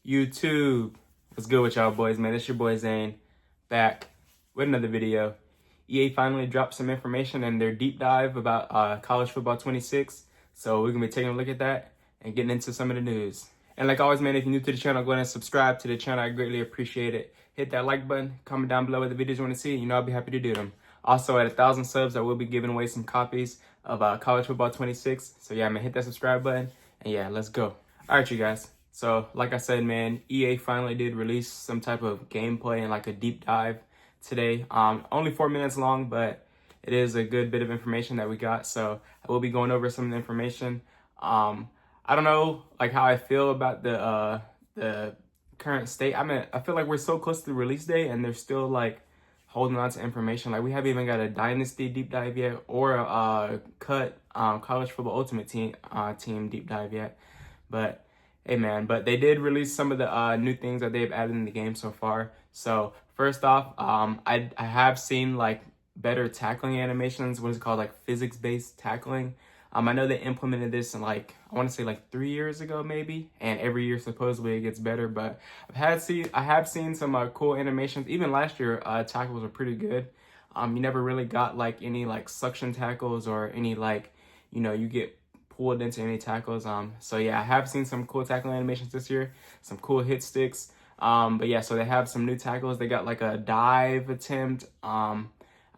YouTube. What's good with y'all boys, man? It's your boy Zane, back with another video. EA finally dropped some information in their deep dive about college football 26. So we're gonna be taking a look at that and getting into some of the news. And like always, man, if you're new to the channel, go ahead and subscribe to the channel. I greatly appreciate it. Hit that like button, comment down below what the videos you want to see. You know I'll be happy to do them. Also, at 1,000 subs, I will be giving away some copies of college football 26. So yeah, man, hit that subscribe button, and yeah, let's go. All right, you guys. So like I said, man, EA finally did release some type of gameplay and like a deep dive today. Only 4 minutes long, but it is a good bit of information that we got. So I will be going over some of the information. I don't know like how I feel about the current state. I mean, I feel like we're so close to the release day and they're still like holding on to information. Like we haven't even got a dynasty deep dive yet or a cut college football ultimate team deep dive yet. But hey man, but they did release some of the new things that they've added in the game so far. So first off, I have seen like better tackling animations. What is it called? Like physics-based tackling. I know they implemented this in like, I want to say like 3 years ago maybe, and every year supposedly it gets better. But I have seen some cool animations. Even last year, tackles were pretty good. You never really got like any like suction tackles or any like, you get pulled into any tackles. So yeah, I have seen some cool tackling animations this year, some cool hit sticks. But yeah, so they have some new tackles. They got like a dive attempt. I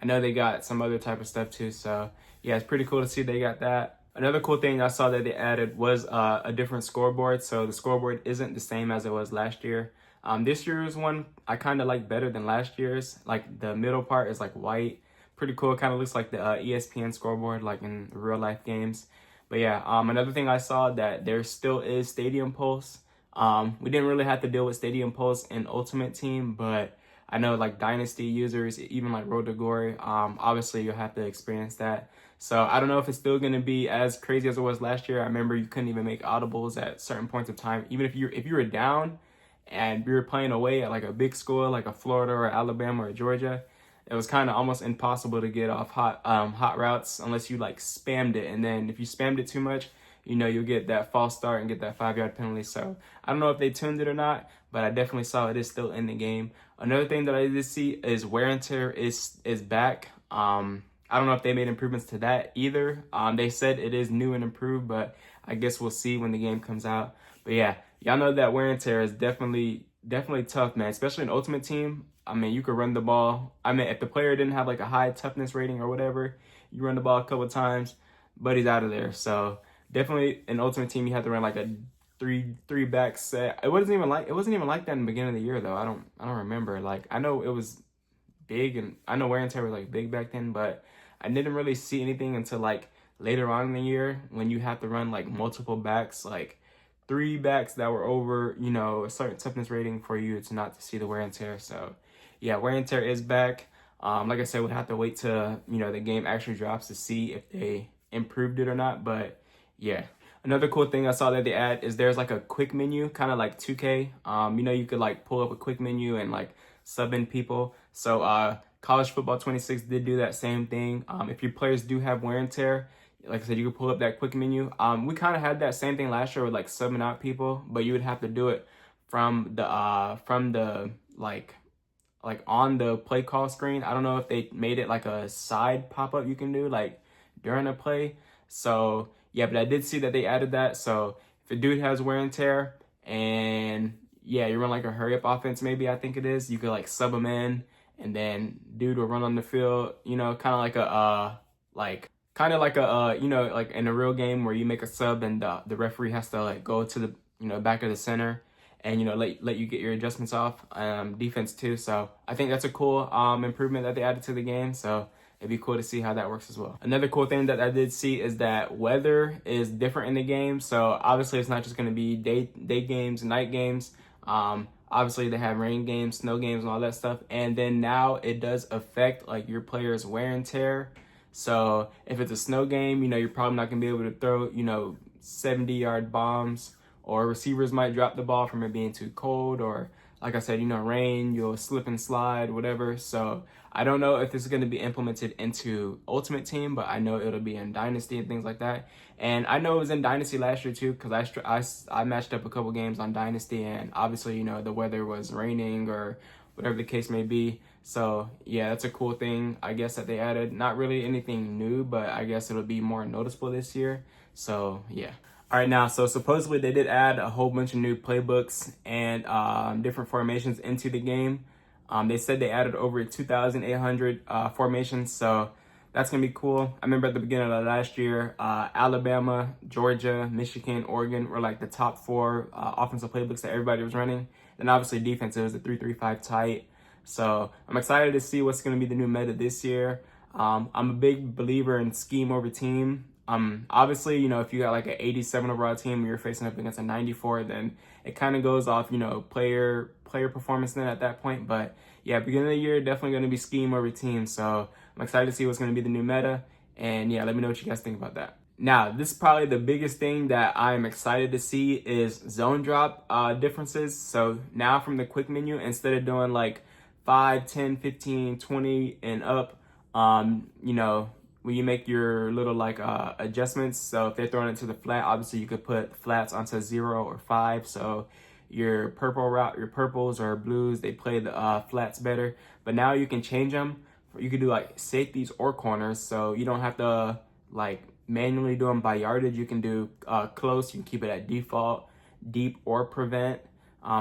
know they got some other type of stuff too. So yeah, it's pretty cool to see they got that. Another cool thing I saw that they added was a different scoreboard. So the scoreboard isn't the same as it was last year. This year's one I kind of like better than last year's. Like the middle part is like white, pretty cool. Kind of looks like the ESPN scoreboard, like in real life games. But yeah, another thing I saw that there still is Stadium Pulse. We didn't really have to deal with Stadium Pulse in Ultimate Team, but I know like Dynasty users, even like Road to Glory, obviously you'll have to experience that. So I don't know if it's still going to be as crazy as it was last year. I remember you couldn't even make audibles at certain points of time. Even if you were down and you were playing away at like a big school, like a Florida or Alabama or Georgia, it was kind of almost impossible to get off hot routes unless you like spammed it. And then if you spammed it too much, you'll get that false start and get that 5-yard penalty. So I don't know if they tuned it or not, but I definitely saw it is still in the game. Another thing that I did see is wear and tear is back. I don't know if they made improvements to that either. They said it is new and improved, but I guess we'll see when the game comes out. But yeah, y'all know that wear and tear is definitely tough, man, especially in Ultimate Team. I mean, you could run the ball. I mean, if the player didn't have like a high toughness rating or whatever, you run the ball a couple of times, but he's out of there. So definitely in Ultimate Team, you have to run like a three back set. It wasn't even like that in the beginning of the year though. I don't remember. Like I know it was big, and I know wear and tear was like big back then, but I didn't really see anything until like later on in the year when you have to run like multiple backs, like 3 backs that were over, a certain toughness rating for you to not to see the wear and tear. So yeah, wear and tear is back. Like I said, we'll have to wait till, the game actually drops to see if they improved it or not. But yeah. Another cool thing I saw that they add is there's like a quick menu, kind of like 2K. You could like pull up a quick menu and like sub in people. So college football 26 did do that same thing. If your players do have wear and tear, like I said, you could pull up that quick menu. We kind of had that same thing last year with like subbing out people, but you would have to do it from the like on the play call screen. I don't know if they made it like a side pop-up you can do like during a play. So yeah, but I did see that they added that. So if a dude has wear and tear and yeah, you run like a hurry up offense, maybe I think it is, you could like sub him in and then dude will run on the field, kind of like like in a real game where you make a sub and the referee has to like go to the back of the center and let you get your adjustments off, defense too. So I think that's a cool improvement that they added to the game. So it'd be cool to see how that works as well. Another cool thing that I did see is that weather is different in the game. So obviously it's not just going to be day games, night games. Obviously they have rain games, snow games, and all that stuff. And then now it does affect like your players' wear and tear. So if it's a snow game, you're probably not going to be able to throw, 70-yard bombs, or receivers might drop the ball from it being too cold, or like I said, rain, you'll slip and slide, whatever. So I don't know if this is going to be implemented into Ultimate Team, but I know it'll be in Dynasty and things like that. And I know it was in Dynasty last year too, because I matched up a couple games on Dynasty, and obviously, the weather was raining or whatever the case may be. So yeah, that's a cool thing, I guess, that they added. Not really anything new, but I guess it'll be more noticeable this year. So yeah. All right, now, so supposedly they did add a whole bunch of new playbooks and different formations into the game. They said they added over 2,800 formations, so that's going to be cool. I remember at the beginning of last year, Alabama, Georgia, Michigan, Oregon were like the top 4 offensive playbooks that everybody was running. And obviously defense, it was a 3-3-5 tight. So I'm excited to see what's going to be the new meta this year. I'm a big believer in scheme over team. Obviously, if you got like an 87 overall team and you're facing up against a 94, then it kind of goes off, player performance then at that point. But yeah, beginning of the year, definitely going to be scheme over team. So I'm excited to see what's going to be the new meta. And yeah, let me know what you guys think about that. Now, this is probably the biggest thing that I'm excited to see is zone drop differences. So now from the quick menu, instead of doing like 5, 10, 15, 20 and up, when you make your little like adjustments, so if they're throwing it to the flat, obviously you could put flats onto 0 or 5. So your purples or blues, they play the flats better. But now you can change them. You could do like safeties or corners, so you don't have to like manually do them by yardage. You can do close. You can keep it at default, deep, or prevent.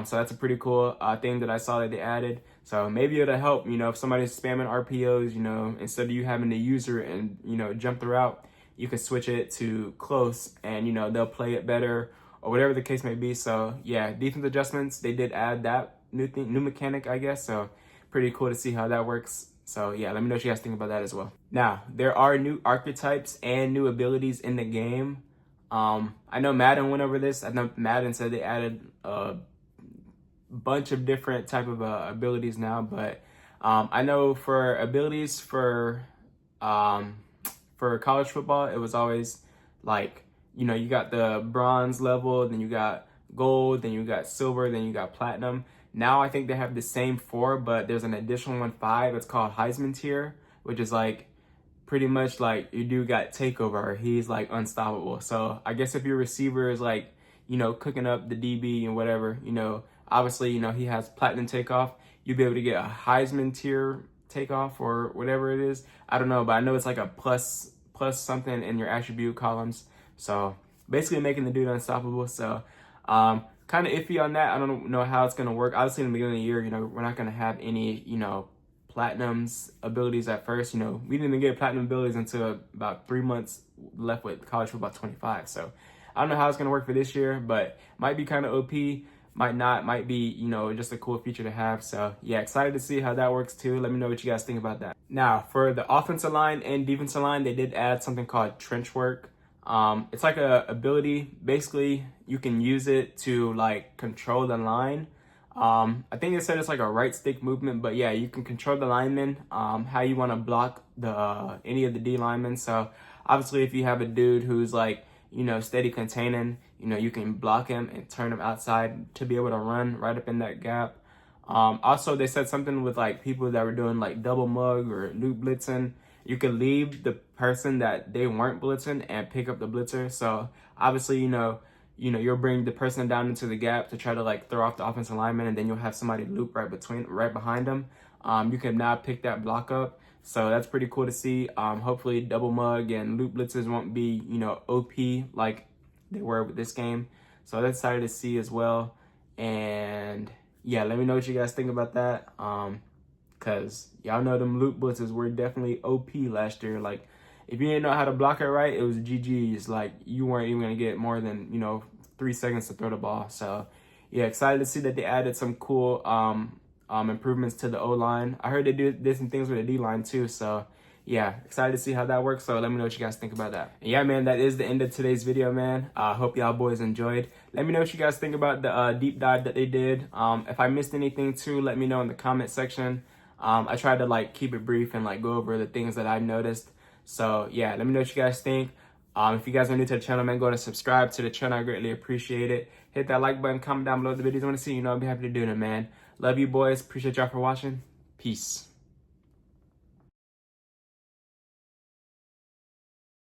So that's a pretty cool thing that I saw that they added. So maybe it'll help, if somebody's spamming RPOs, instead of you having to use it and, jump the route, you can switch it to close and, they'll play it better or whatever the case may be. So yeah, defense adjustments, they did add that new mechanic, I guess. So pretty cool to see how that works. So yeah, let me know what you guys think about that as well. Now, there are new archetypes and new abilities in the game. I know Madden went over this. I know Madden said they added bunch of different type of abilities now, but I know for abilities for college football, it was always like, you got the bronze level, then you got gold, then you got silver, then you got platinum. Now I think they have the same 4, but there's an additional one, 5. It's called Heisman tier, which is like pretty much like your dude got takeover. He's like unstoppable. So I guess if your receiver is like, cooking up the DB and whatever, obviously, he has platinum takeoff. You'll be able to get a Heisman tier takeoff or whatever it is. I don't know, but I know it's like a plus something in your attribute columns. So basically making the dude unstoppable. So kind of iffy on that. I don't know how it's going to work. Obviously, in the beginning of the year, we're not going to have any, platinums abilities at first. We didn't even get platinum abilities until about 3 months left with college football 25. So I don't know how it's going to work for this year, but might be kind of OP. Might not, might be, just a cool feature to have. So yeah, excited to see how that works too. Let me know what you guys think about that. Now, for the offensive line and defensive line, they did add something called trench work. It's like a ability. Basically, you can use it to like control the line. I think they said it's like a right stick movement, but yeah, you can control the linemen, how you want to block the any of the D linemen. So obviously, if you have a dude who's like, steady containing, you can block him and turn him outside to be able to run right up in that gap. Also, they said something with like people that were doing like double mug or loop blitzing. You could leave the person that they weren't blitzing and pick up the blitzer. So obviously, you'll bring the person down into the gap to try to like throw off the offensive lineman, and then you'll have somebody loop right behind them. You can now pick that block up. So that's pretty cool to see. Hopefully double mug and loop blitzers won't be, OP like they were with this game. So that's excited to see as well. And yeah, let me know what you guys think about that. Cause y'all know them loop blitzers were definitely OP last year. Like if you didn't know how to block it right, it was GG's. Like you weren't even gonna get more than, 3 seconds to throw the ball. So yeah, excited to see that they added some cool improvements to the O-line. I heard they did some things with the D-line too. So yeah, excited to see how that works. So let me know what you guys think about that. And yeah, man, that is the end of today's video, man. I hope y'all boys enjoyed. Let me know what you guys think about the deep dive that they did. If I missed anything too, let me know in the comment section. I tried to like keep it brief and like go over the things that I noticed. So yeah, let me know what you guys think. If you guys are new to the channel, man, go ahead and subscribe to the channel. I greatly appreciate it. Hit that like button, comment down below the videos you want to see. I'll be happy to do it, man. Love you boys. Appreciate y'all for watching. Peace.